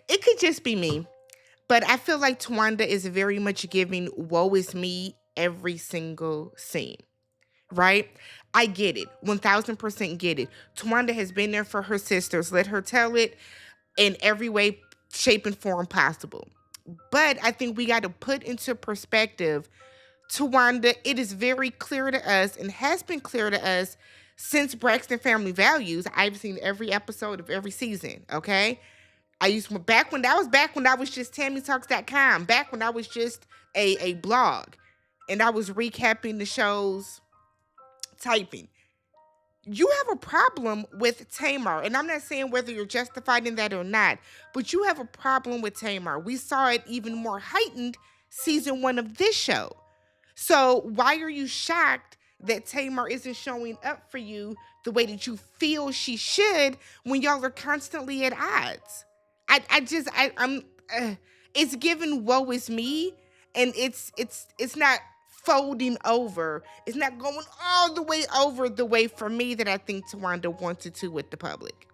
it could just be me, but I feel like Towanda is very much giving woe is me every single scene, right? I get it. 1000% get it. Towanda has been there for her sisters. Let her tell it in every way, shape, and form possible. But I think we got to put into perspective, Towanda, it is very clear to us and has been clear to us since Braxton Family Values. I've seen every episode of every season, okay? I used to, back when I was just TammyTalks.com, back when I was just a blog and I was recapping the shows, typing. You have a problem with Tamar, and I'm not saying whether you're justified in that or not, but you have a problem with Tamar. We saw it even more heightened season 1 of this show. So why are you shocked that Tamar isn't showing up for you the way that you feel she should when y'all are constantly at odds? I'm it's given woe is me, and it's not folding over. It's not going all the way over the way for me that I think Towanda wanted to with the public.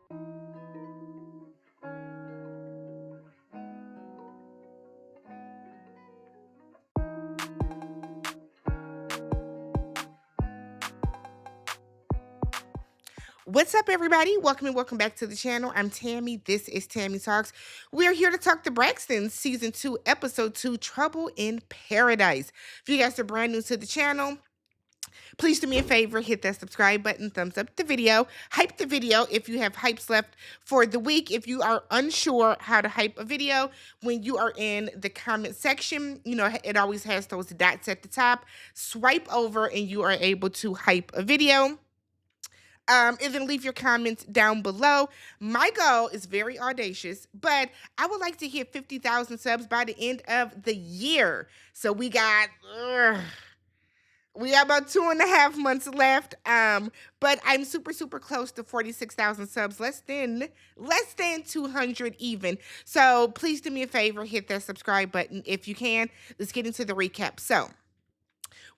What's up, everybody? Welcome and welcome back to the channel. I'm Tammy. This is Tammy Talks. We're here to talk the Braxtons Season 2, Episode 2, Trouble in Paradise. If you guys are brand new to the channel, please do me a favor, hit that subscribe button, thumbs up the video, hype the video if you have hypes left for the week. If you are unsure how to hype a video, when you are in the comment section, you know, it always has those dots at the top. Swipe over and you are able to hype a video. And then leave your comments down below. My goal is very audacious, but I would like to hit 50,000 subs by the end of the year. So we got about 2.5 months left. But I'm super close to 46,000 subs, less than 200 even. So please do me a favor, hit that subscribe button if you can. Let's get into the recap. So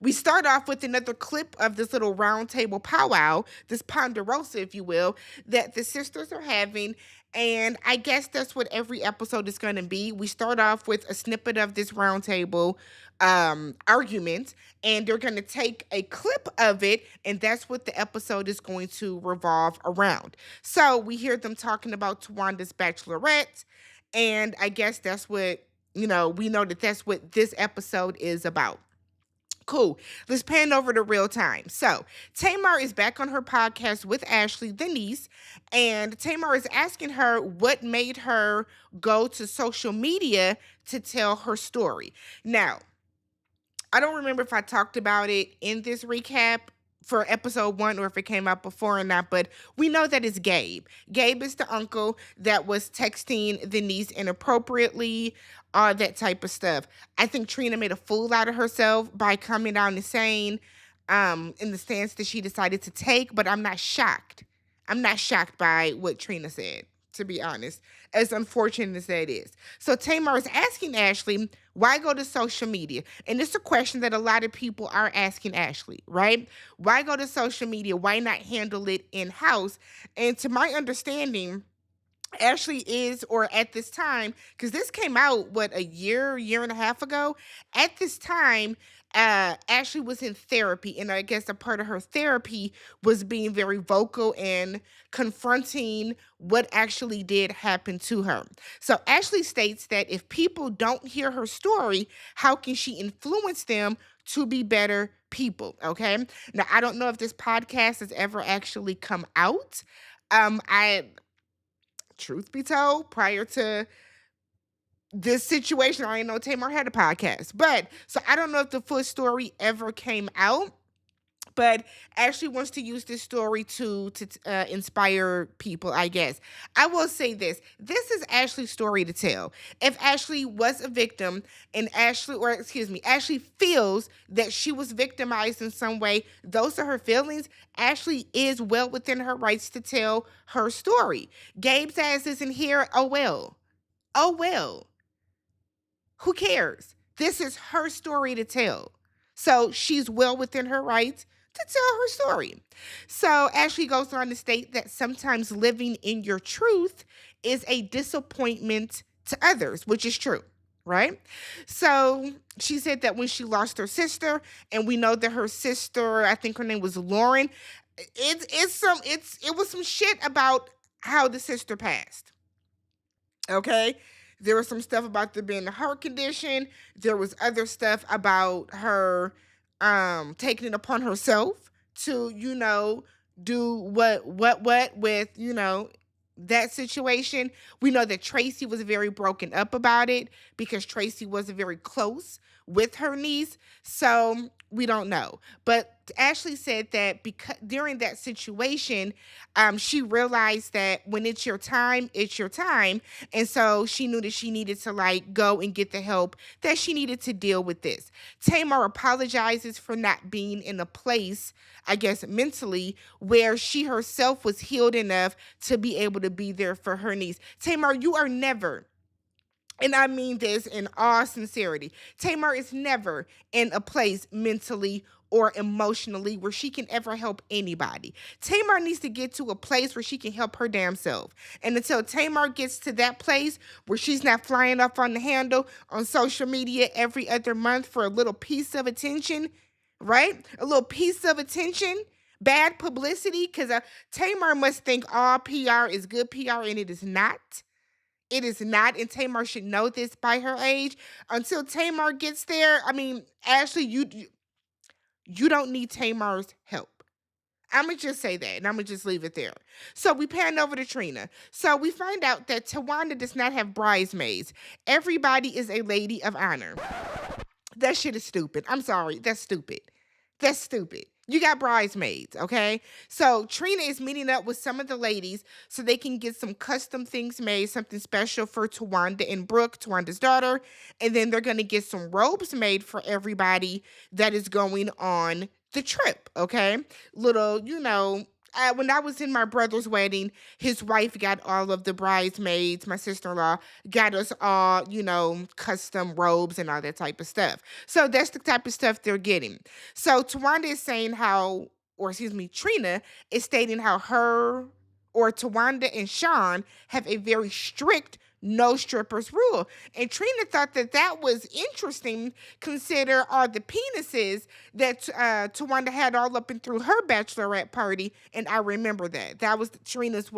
we start off with another clip of this little round table powwow, this ponderosa, if you will, that the sisters are having. And I guess that's what every episode is going to be. We start off with a snippet of this round table argument, and they're going to take a clip of it, and that's what the episode is going to revolve around. So we hear them talking about Towanda's Bachelorette, and I guess that's what, we know that that's what this episode is about. Cool. Let's pan over to real time. So Tamar is back on her podcast with Ashlee, the niece, and Tamar is asking her what made her go to social media to tell her story. Now, I don't remember if I talked about it in this recap for episode 1 or if it came out before or not, but we know that it's Gabe. Gabe is the uncle that was texting the niece inappropriately, all that type of stuff. I think Trina made a fool out of herself by coming down and saying in the stance that she decided to take, but I'm not shocked. I'm not shocked by what Trina said, to be honest, as unfortunate as that is. So Tamar is asking Ashlee, why go to social media? And it's a question that a lot of people are asking Ashlee, right? Why go to social media? Why not handle it in-house? And to my understanding, Ashlee is, or at this time, because this came out, a year and a half ago? At this time, Ashlee was in therapy, and I guess a part of her therapy was being very vocal and confronting what actually did happen to her. So Ashlee states that if people don't hear her story, how can she influence them to be better people? Okay. Now, I don't know if this podcast has ever actually come out. Truth be told, prior to this situation, I didn't know Tamar had a podcast. But so I don't know if the full story ever came out. But Ashlee wants to use this story to inspire people, I guess. I will say this. This is Ashlee's story to tell. If Ashlee was a victim and Ashlee feels that she was victimized in some way, those are her feelings. Ashlee is well within her rights to tell her story. Gabe's ass isn't here. Oh, well. Oh, well. Who cares? This is her story to tell. So she's well within her rights to tell her story. So Ashlee goes on to state that sometimes living in your truth is a disappointment to others, which is true, right? So she said that when she lost her sister, and we know that her sister, I think her name was Lauren, it was some shit about how the sister passed. Okay. There was some stuff about there being a heart condition. There was other stuff about her taking it upon herself to, do what with, that situation. We know that Tracy was very broken up about it because Tracy wasn't very close with her niece. So we don't know. But Ashlee said that because during that situation, she realized that when it's your time, it's your time. And so she knew that she needed to like go and get the help that she needed to deal with this. Tamar apologizes for not being in a place, I guess, mentally where she herself was healed enough to be able to be there for her niece. Tamar, you are never, and I mean this in all sincerity, Tamar is never in a place mentally or emotionally where she can ever help anybody. Tamar needs to get to a place where she can help her damn self. And until Tamar gets to that place where she's not flying off on the handle on social media every other month for a little piece of attention, right? A little piece of attention, bad publicity, because Tamar must think all PR is good PR, and it is not. It is not, and Tamar should know this by her age. Until Tamar gets there, I mean, Ashlee, you don't need Tamar's help. I'm going to just say that, and I'm going to just leave it there. So we pan over to Trina. So we find out that Towanda does not have bridesmaids. Everybody is a lady of honor. That shit is stupid. I'm sorry. That's stupid. That's stupid. You got bridesmaids, okay? So Trina is meeting up with some of the ladies so they can get some custom things made, something special for Towanda and Brooke, Tawanda's daughter. And then they're going to get some robes made for everybody that is going on the trip, okay? Little, when I was in my brother's wedding, his wife got all of the bridesmaids, my sister-in-law got us all, custom robes and all that type of stuff. So that's the type of stuff they're getting. So Towanda is saying Trina is stating how her or Towanda and Sean have a very strict no strippers rule. And Trina thought that was interesting, consider all the penises that Towanda had all up and through her bachelorette party. And I remember that. That was Trina's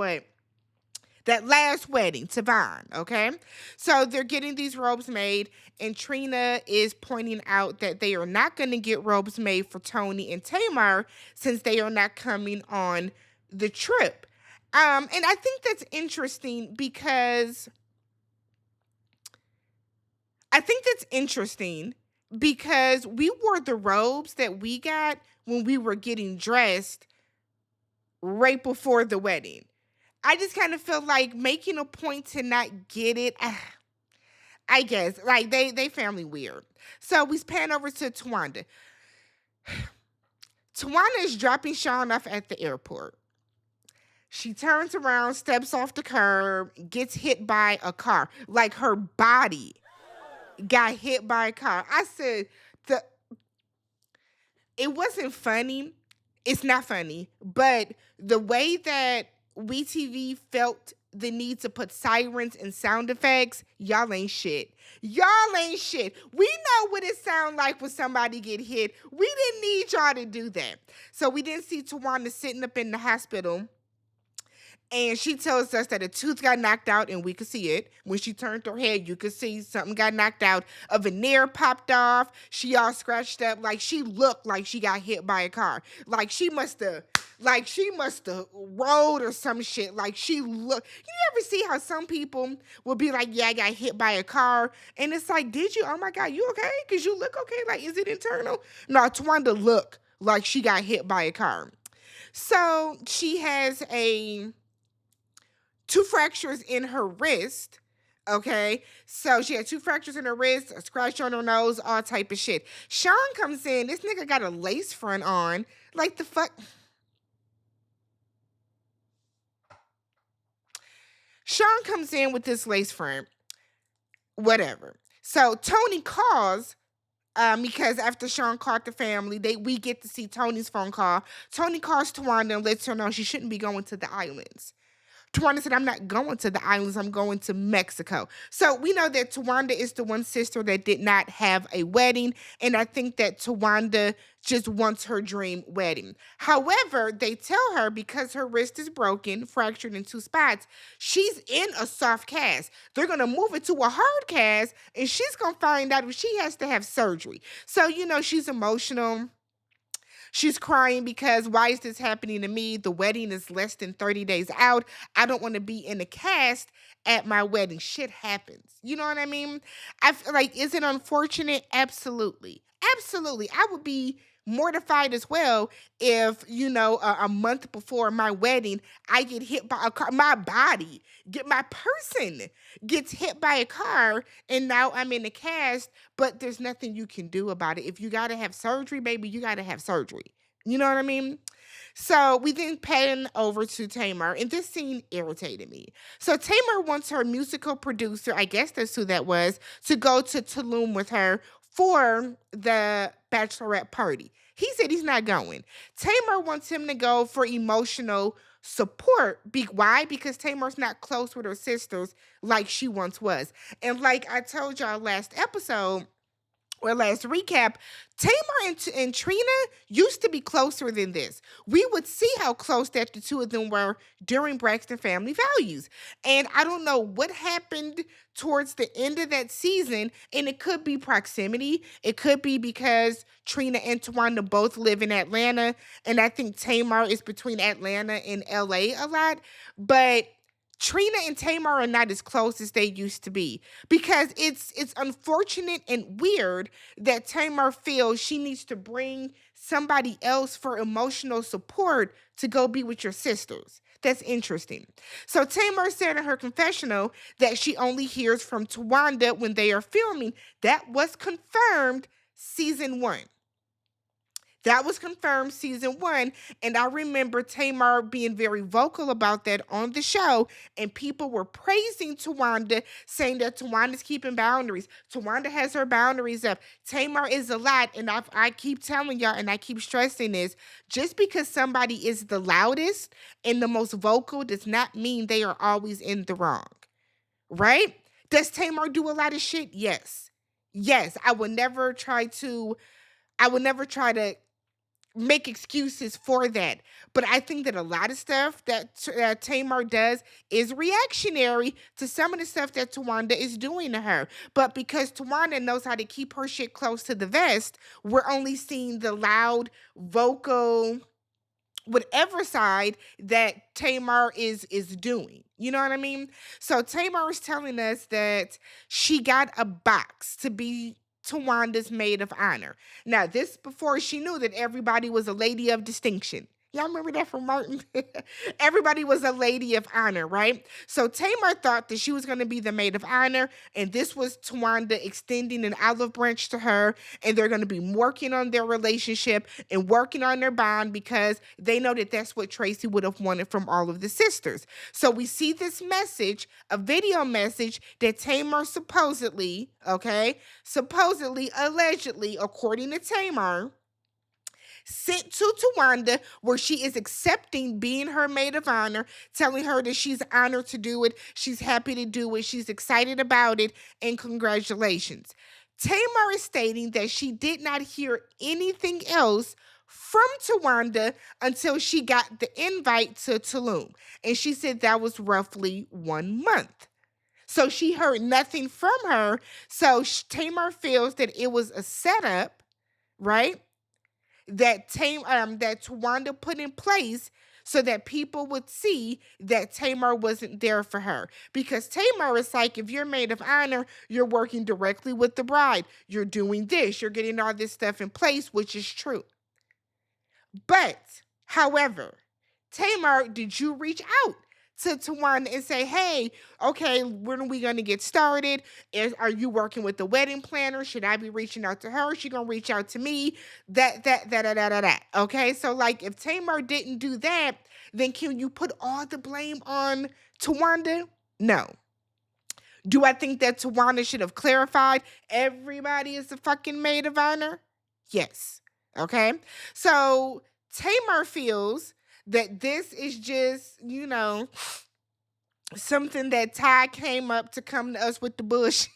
that last wedding, Savon, okay? So they're getting these robes made, and Trina is pointing out that they are not going to get robes made for Toni and Tamar since they are not coming on the trip. And I think that's interesting because we wore the robes that we got when we were getting dressed right before the wedding. I just kind of feel like making a point to not get it. I guess like they family weird. So we pan over to Towanda. Towanda is dropping Sean off at the airport. She turns around, steps off the curb, gets hit by a car. Like her body got hit by a car. I said, it wasn't funny. It's not funny, but the way that WeTV felt the need to put sirens and sound effects, y'all ain't shit. Y'all ain't shit. We know what it sound like when somebody get hit. We didn't need y'all to do that. So we didn't see Towanda sitting up in the hospital. And she tells us that a tooth got knocked out, and we could see it. When she turned her head, you could see something got knocked out. A veneer popped off. She all scratched up. Like, she looked like she got hit by a car. Like, she must have rolled or some shit. Like, she looked. You ever see how some people will be like, yeah, I got hit by a car? And it's like, did you? Oh, my God, you okay? Because you look okay. Like, is it internal? No, Towanda looked like she got hit by a car. So she has two fractures in her wrist, okay? So she had two fractures in her wrist, a scratch on her nose, all type of shit. Sean comes in. This nigga got a lace front on. Like, the fuck? Sean comes in with this lace front. Whatever. So Toni calls, because after Sean called the family, we get to see Toni's phone call. Toni calls Towanda and lets her know she shouldn't be going to the islands. Towanda said, I'm not going to the islands, I'm going to Mexico. So we know that Towanda is the one sister that did not have a wedding. And I think that Towanda just wants her dream wedding. However, they tell her because her wrist is broken, fractured in two spots, she's in a soft cast. They're going to move it to a hard cast, and she's going to find out if she has to have surgery. So, she's emotional. She's crying because why is this happening to me? The wedding is less than 30 days out. I don't want to be in the cast at my wedding. Shit happens. You know what I mean? I feel like, is it unfortunate? Absolutely. Absolutely. I would be mortified as well if, a month before my wedding, I get hit by a car. My person gets hit by a car, and now I'm in the cast, but there's nothing you can do about it. If you got to have surgery, baby, you got to have surgery. You know what I mean? So we then pan over to Tamar, and this scene irritated me. So Tamar wants her musical producer, I guess that's who that was, to go to Tulum with her for the Bachelorette party. He said he's not going. Tamar wants him to go for emotional support. Why? Because Tamar's not close with her sisters like she once was. And like I told y'all last episode, or last recap, Tamar and Trina used to be closer than this. We would see how close that the two of them were during Braxton Family Values. And I don't know what happened towards the end of that season, and it could be proximity. It could be because Trina and Towanda both live in Atlanta, and I think Tamar is between Atlanta and LA a lot. But Trina and Tamar are not as close as they used to be, because it's unfortunate and weird that Tamar feels she needs to bring somebody else for emotional support to go be with your sisters. That's interesting. So Tamar said in her confessional that she only hears from Towanda when they are filming. That was confirmed season 1. That was confirmed season 1. And I remember Tamar being very vocal about that on the show. And people were praising Towanda, saying that Tawanda's keeping boundaries. Towanda has her boundaries up. Tamar is a lot. And I keep telling y'all, and I keep stressing this, just because somebody is the loudest and the most vocal does not mean they are always in the wrong. Right? Does Tamar do a lot of shit? Yes. Yes. I would never try to make excuses for that. But I think that a lot of stuff that Tamar does is reactionary to some of the stuff that Towanda is doing to her. But because Towanda knows how to keep her shit close to the vest, we're only seeing the loud, vocal, whatever side that Tamar is doing. You know what I mean? So Tamar is telling us that she got a box to be Towanda's maid of honor. Now, this before she knew that everybody was a lady of distinction. Y'all remember that from Martin? Everybody was a lady of honor, right? So Tamar thought that she was going to be the maid of honor, and this was Towanda extending an olive branch to her, and they're going to be working on their relationship and working on their bond because they know that that's what Tracy would have wanted from all of the sisters. So we see this message, a video message that Tamar supposedly, allegedly, according to Tamar, sent to Towanda, where she is accepting being her maid of honor, telling her that she's honored to do it, she's happy to do it, she's excited about it, and congratulations. Tamar is stating that she did not hear anything else from Towanda until she got the invite to Tulum. And she said that was roughly 1 month. So she heard nothing from her. So Tamar feels that it was a setup, right? That Towanda put in place so that people would see that Tamar wasn't there for her. Because Tamar is like, if you're maid of honor, you're working directly with the bride. You're doing this. You're getting all this stuff in place, which is true. But, however, Tamar, did you reach out to Towanda and say, hey, okay, when are we going to get started? Are you working with the wedding planner? Should I be reaching out to her? Is she going to reach out to me? That. Okay, so like if Tamar didn't do that, then can you put all the blame on Towanda? No. Do I think that Towanda should have clarified everybody is the fucking maid of honor? Yes. Okay, so Tamar feels that this is just, something that Ty came up to come to us with the bush.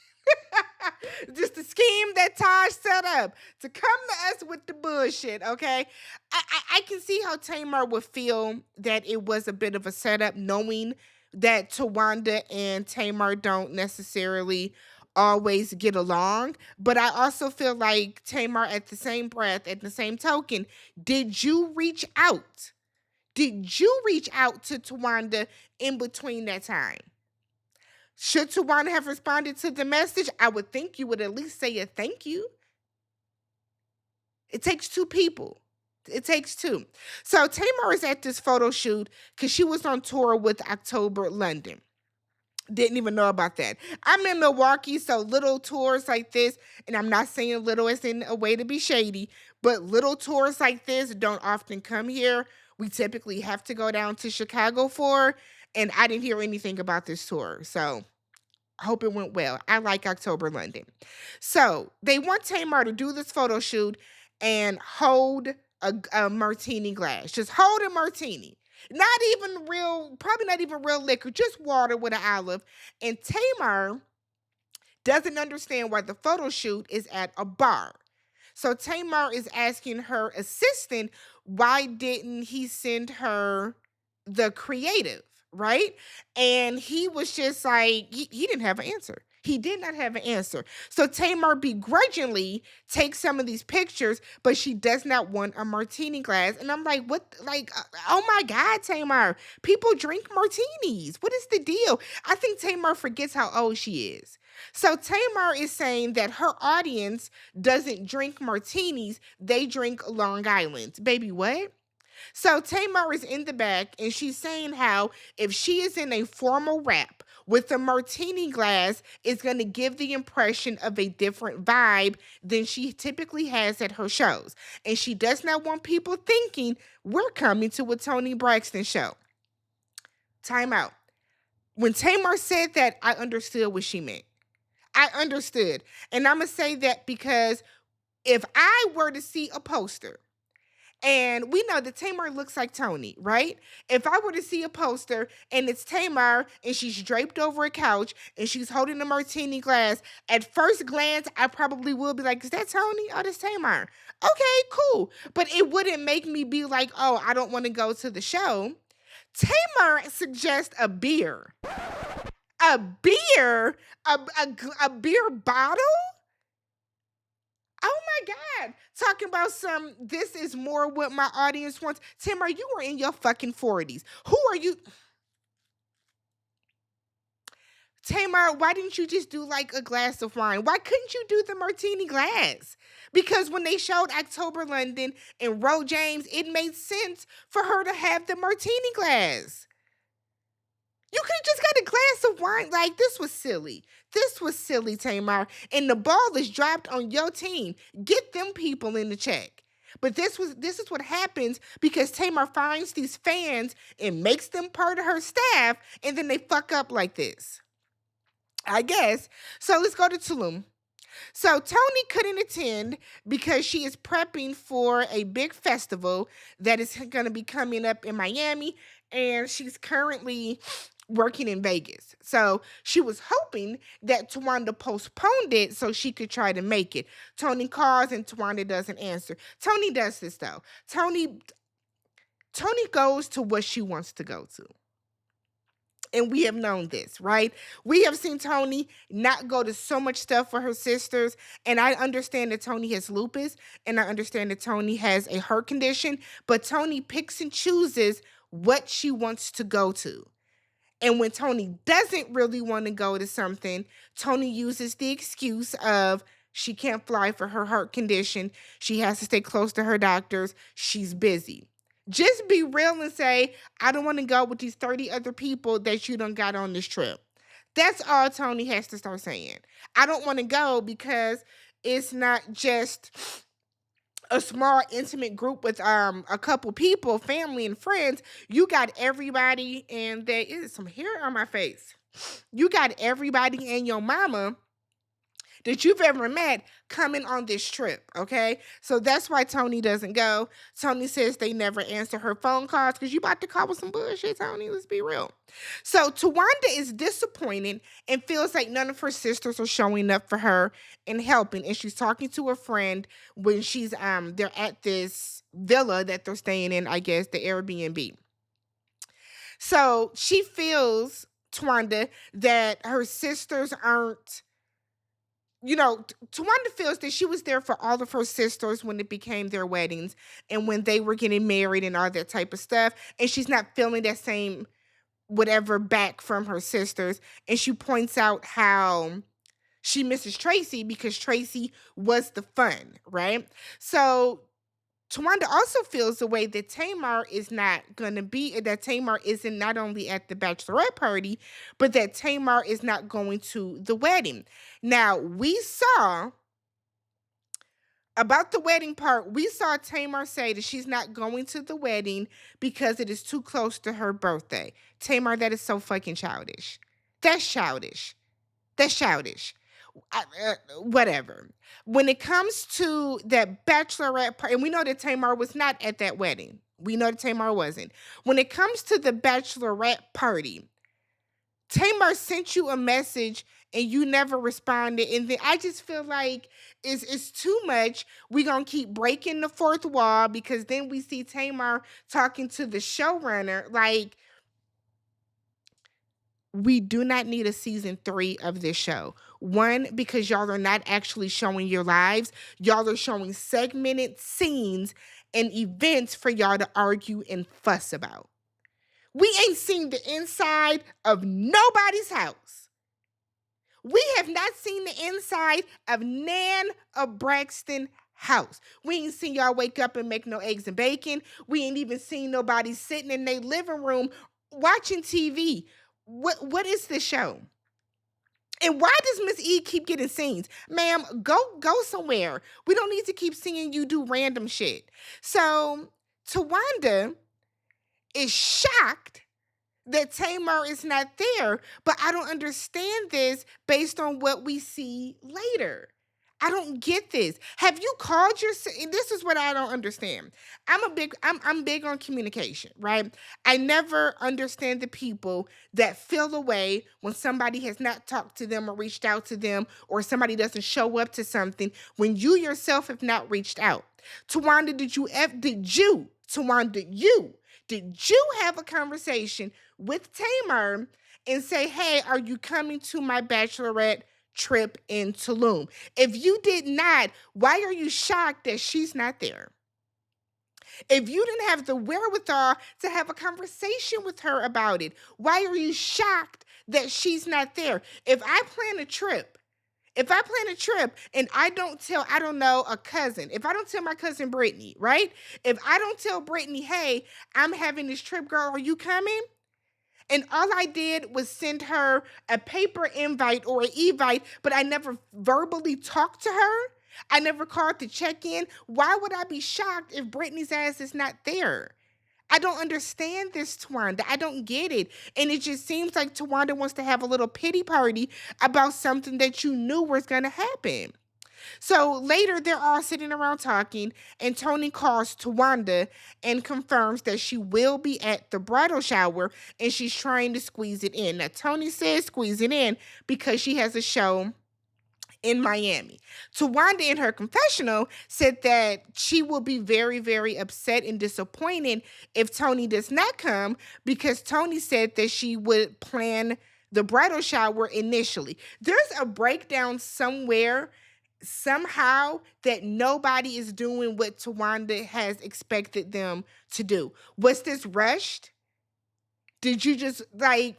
Just the scheme that Taj set up to come to us with the bullshit, okay? I can see how Tamar would feel that it was a bit of a setup, knowing that Towanda and Tamar don't necessarily always get along. But I also feel like Tamar, at the same breath, at the same token, did you reach out? Did you reach out to Towanda in between that time? Should Towanda have responded to the message? I would think you would at least say a thank you. It takes two people. It takes two. So Tamar is at this photo shoot because she was on tour with October London. Didn't even know about that. I'm in Milwaukee, so little tours like this, and I'm not saying little as in a way to be shady, but little tours like this don't often come here. We typically have to go down to Chicago for, and I didn't hear anything about this tour. So I hope it went well. I like October London. So they want Tamar to do this photo shoot and hold a martini glass. Just hold a martini. Not even real, probably not even real liquor, just water with an olive. And Tamar doesn't understand why the photo shoot is at a bar. So Tamar is asking her assistant, why didn't he send her the creative, right? And he was just like, he didn't have an answer. He did not have an answer. So Tamar begrudgingly takes some of these pictures, but she does not want a martini glass. And I'm like, what? Like, oh my God, Tamar, people drink martinis. What is the deal? I think Tamar forgets how old she is. So Tamar is saying that her audience doesn't drink martinis, they drink Long Island. Baby, what? So Tamar is in the back and she's saying how if she is in a formal wrap with a martini glass, it's going to give the impression of a different vibe than she typically has at her shows. And she does not want people thinking we're coming to a Toni Braxton show. Time out. When Tamar said that, I understood what she meant. I understood. And I'm going to say that because if I were to see a poster, and we know that Tamar looks like Toni, right? If I were to see a poster and it's Tamar and she's draped over a couch and she's holding a martini glass, at first glance, I probably will be like, is that Toni? Oh, that's Tamar. Okay, cool. But it wouldn't make me be like, oh, I don't want to go to the show. Tamar suggests a beer. A beer? A beer bottle? Oh my God. Talking about this is more what my audience wants. Tamar, you were in your fucking 40s. Who are you? Tamar, why didn't you just do like a glass of wine? Why couldn't you do the martini glass? Because when they showed October London and Ro James, it made sense for her to have the martini glass. You could have just got a glass of wine. Like, this was silly. This was silly, Tamar. And the ball is dropped on your team. Get them people in the check. But this is what happens because Tamar finds these fans and makes them part of her staff, and then they fuck up like this. I guess. So let's go to Tulum. So Toni couldn't attend because she is prepping for a big festival that is going to be coming up in Miami, and she's currently working in Vegas. So she was hoping that Towanda postponed it so she could try to make it. Toni calls and Towanda doesn't answer. Toni does this though. Toni goes to what she wants to go to. And we have known this, right? We have seen Toni not go to so much stuff for her sisters. And I understand that Toni has lupus and I understand that Toni has a heart condition, but Toni picks and chooses what she wants to go to. And when Toni doesn't really want to go to something, Toni uses the excuse of she can't fly for her heart condition. She has to stay close to her doctors. She's busy. Just be real and say, I don't want to go with these 30 other people that you done got on this trip. That's all Toni has to start saying. I don't want to go because it's not just a small intimate group with a couple people, family and friends. You got everybody, and there is some hair on my face. You got everybody and your mama that you've ever met coming on this trip, okay? So that's why Toni doesn't go. Toni says they never answer her phone calls because you about to call with some bullshit, Toni. Let's be real. So Towanda is disappointed and feels like none of her sisters are showing up for her and helping. And she's talking to a friend when they're at this villa that they're staying in, I guess, the Airbnb. So she feels, Towanda, that her sisters aren't, Towanda feels that she was there for all of her sisters when it became their weddings and when they were getting married and all that type of stuff. And she's not feeling that same whatever back from her sisters. And she points out how she misses Tracy because Tracy was the fun, right? So Towanda also feels the way that Tamar is not going to be, that Tamar isn't not only at the bachelorette party, but that Tamar is not going to the wedding. Now, we saw about the wedding part, we saw Tamar say that she's not going to the wedding because it is too close to her birthday. Tamar, that is so fucking childish. That's childish. That's childish. Whatever. When it comes to that bachelorette party, and we know that Tamar was not at that wedding. We know that Tamar wasn't. When it comes to the bachelorette party, Tamar sent you a message and you never responded. And then I just feel like it's too much. We're going to keep breaking the fourth wall because then we see Tamar talking to the showrunner. Like, we do not need a season 3 of this show. One, because y'all are not actually showing your lives. Y'all are showing segmented scenes and events for y'all to argue and fuss about. We ain't seen the inside of nobody's house. We have not seen the inside of Nan of Braxton house. We ain't seen y'all wake up and make no eggs and bacon. We ain't even seen nobody sitting in their living room watching TV. What is this show? And why does Miss E keep getting scenes? Ma'am, go somewhere. We don't need to keep seeing you do random shit. So Towanda is shocked that Tamar is not there, but I don't understand this based on what we see later. I don't get this. Have you called your? And this is what I don't understand. I'm big on communication, right? I never understand the people that feel away when somebody has not talked to them or reached out to them, or somebody doesn't show up to something when you yourself have not reached out. Towanda, did you have a conversation with Tamar and say, hey, are you coming to my bachelorette trip in Tulum? If you did not, why are you shocked that she's not there? If you didn't have the wherewithal to have a conversation with her about it, why are you shocked that she's not there? If I plan a trip and I don't tell, I don't know, a cousin, if I don't tell my cousin Brittany, right? If I don't tell Brittany, hey, I'm having this trip, girl, are you coming? And all I did was send her a paper invite or an evite, but I never verbally talked to her. I never called to check in. Why would I be shocked if Brittany's ass is not there? I don't understand this, Towanda. I don't get it. And it just seems like Towanda wants to have a little pity party about something that you knew was going to happen. So later, they're all sitting around talking, and Toni calls Towanda and confirms that she will be at the bridal shower, and she's trying to squeeze it in. Now, Toni says squeeze it in because she has a show in Miami. Towanda, in her confessional, said that she will be very, very upset and disappointed if Toni does not come, because Toni said that she would plan the bridal shower initially. There's a breakdown somewhere, somehow, that nobody is doing what Towanda has expected them to do. Was this rushed? Did you just,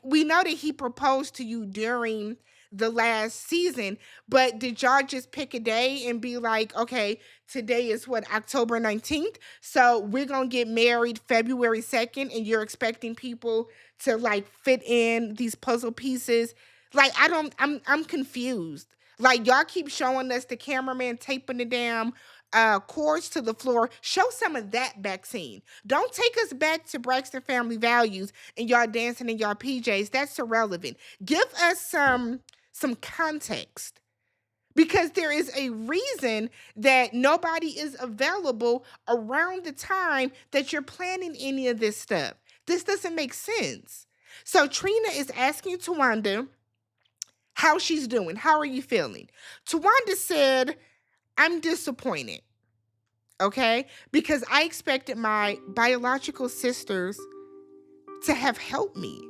we know that he proposed to you during the last season, but did y'all just pick a day and be like, okay, today is October 19th? So we're going to get married February 2nd, and you're expecting people to fit in these puzzle pieces? I'm confused. Y'all keep showing us the cameraman taping the damn cords to the floor. Show some of that back scene. Don't take us back to Braxton Family Values and y'all dancing in y'all PJs. That's irrelevant. Give us some context. because there is a reason that nobody is available around the time that you're planning any of this stuff. This doesn't make sense. So Trina is asking Towanda how she's doing. How are you feeling? Towanda said, I'm disappointed. Okay? Because I expected my biological sisters to have helped me.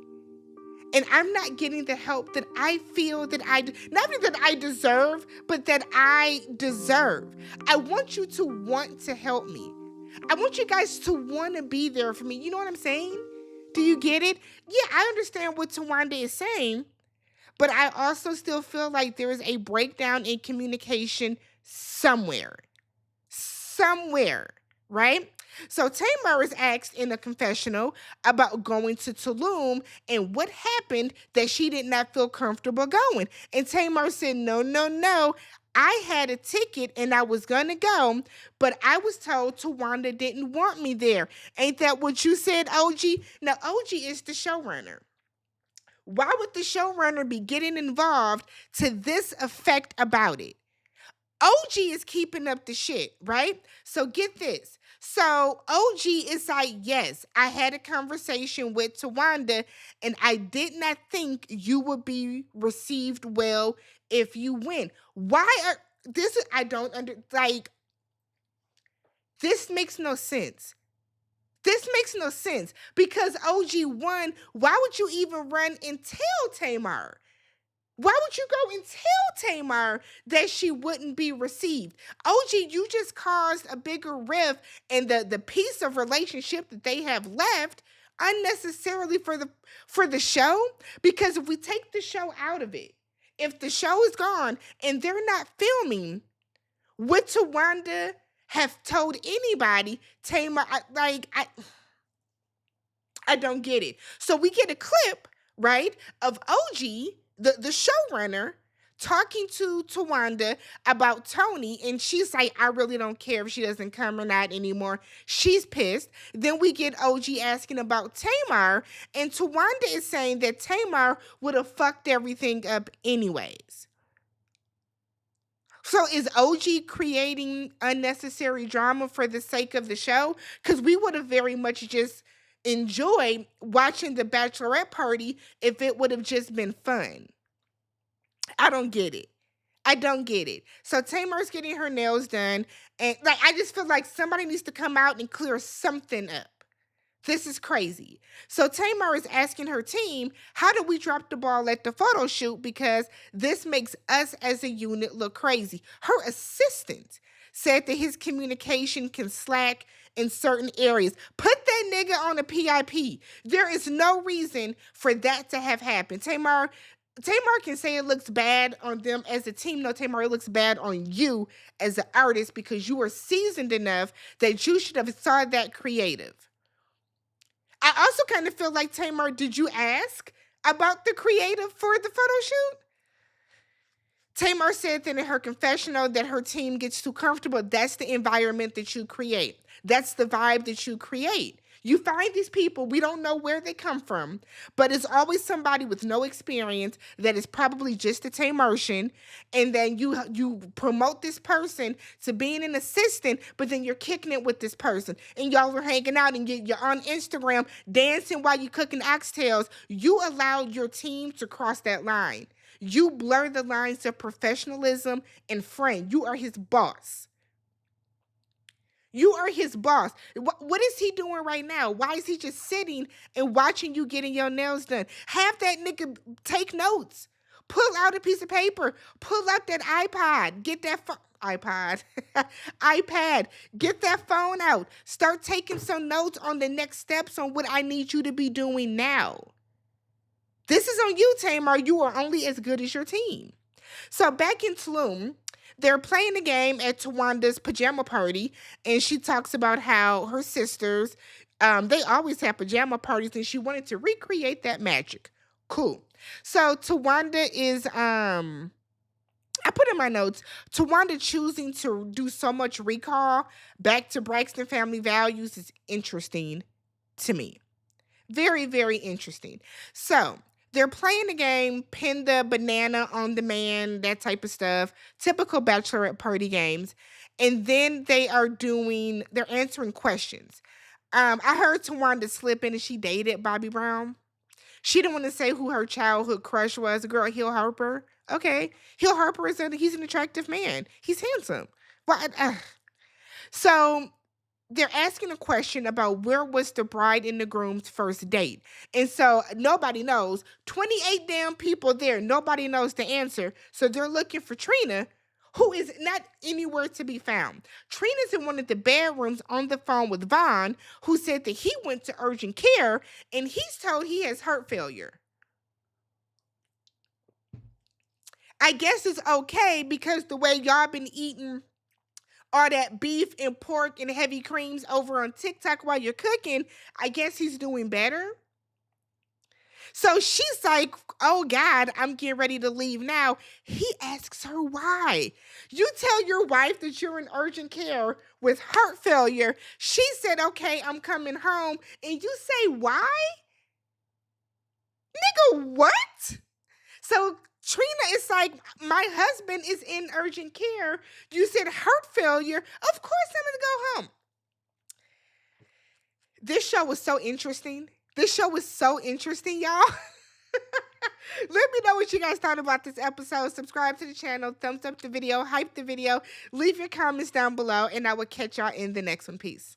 And I'm not getting the help that I feel that not only that I deserve, but that I deserve. I want you to want to help me. I want you guys to want to be there for me. You know what I'm saying? Do you get it? Yeah, I understand what Towanda is saying, but I also still feel like there is a breakdown in communication somewhere. Somewhere, right? So Tamar is asked in a confessional about going to Tulum and what happened that she did not feel comfortable going. And Tamar said, no. I had a ticket and I was going to go, but I was told Towanda didn't want me there. Ain't that what you said, OG? Now, OG is the showrunner. Why would the showrunner be getting involved to this effect about it? OG is keeping up the shit, right? So get this. So OG is like, yes, I had a conversation with Towanda and I did not think you would be received well if you win. I don't this makes no sense. This makes no sense because OG won. Why would you even run and tell Tamar? Why would you go and tell Tamar that she wouldn't be received? OG, you just caused a bigger rift in the piece of relationship that they have left unnecessarily for the show. Because if we take the show out of it, if the show is gone and they're not filming, would Towanda have told anybody Tamar? I don't get it. So we get a clip, right, of OG, the showrunner, talking to Towanda about Toni, and she's like, I really don't care if she doesn't come or not anymore. She's pissed. Then we get OG asking about Tamar, and Towanda is saying that Tamar would have fucked everything up anyways. So is OG creating unnecessary drama for the sake of the show? Because we would have very much just enjoyed watching the Bachelorette party if it would have just been fun. I don't get it. I don't get it. So Tamar's getting her nails done, and I just feel like somebody needs to come out and clear something up. This is crazy. So Tamar is asking her team, how do we drop the ball at the photo shoot? Because this makes us as a unit look crazy. Her assistant said that his communication can slack in certain areas. Put that nigga on a PIP. There is no reason for that to have happened. Tamar can say it looks bad on them as a team. No, Tamar, it looks bad on you as an artist because you are seasoned enough that you should have saw that creative. I also kind of feel like, Tamar, did you ask about the creative for the photo shoot? Tamar said that in her confessional that her team gets too comfortable. That's the environment that you create. That's the vibe that you create. You find these people, we don't know where they come from, but it's always somebody with no experience that is probably just a Tamartian, and then you promote this person to being an assistant, but then you're kicking it with this person, and y'all are hanging out, and you're on Instagram dancing while you're cooking oxtails. You allowed your team to cross that line. You blur the lines of professionalism and friend. You are his boss. You are his boss. What is he doing right now? Why is he just sitting and watching you getting your nails done? Have that nigga take notes. Pull out a piece of paper. Pull out that iPod. Get that iPad. Get that phone out. Start taking some notes on the next steps on what I need you to be doing now. This is on you, Tamar. You are only as good as your team. So back in Tulum, they're playing a game at Towanda's pajama party, and she talks about how her sisters, they always have pajama parties, and she wanted to recreate that magic. Cool. So Towanda is, I put in my notes, Towanda choosing to do so much recall back to Braxton family values is interesting to me. Very, very interesting. So They're playing the game, pin the banana on the man, that type of stuff. Typical bachelorette party games. And then they're answering questions. I heard Towanda slip in and she dated Bobby Brown. She didn't want to say who her childhood crush was. The girl Hill Harper. Okay, Hill Harper he's an attractive man. He's handsome. What? So they're asking a question about where was the bride and the groom's first date. And so nobody knows. 28 damn people there. Nobody knows the answer. So they're looking for Trina, who is not anywhere to be found. Trina's in one of the bedrooms on the phone with Vaughn, who said that he went to urgent care and he's told he has heart failure. I guess it's okay because the way y'all been eating all that beef and pork and heavy creams over on TikTok while you're cooking, I guess he's doing better. So she's like, oh God, I'm getting ready to leave now. He asks her why. You tell your wife that you're in urgent care with heart failure. She said, okay, I'm coming home. And you say, why? Nigga, what? So Trina is like, my husband is in urgent care. You said heart failure. Of course I'm going to go home. This show was so interesting. Y'all. Let me know what you guys thought about this episode. Subscribe to the channel, thumbs up the video, hype the video, leave your comments down below, and I will catch y'all in the next one. Peace.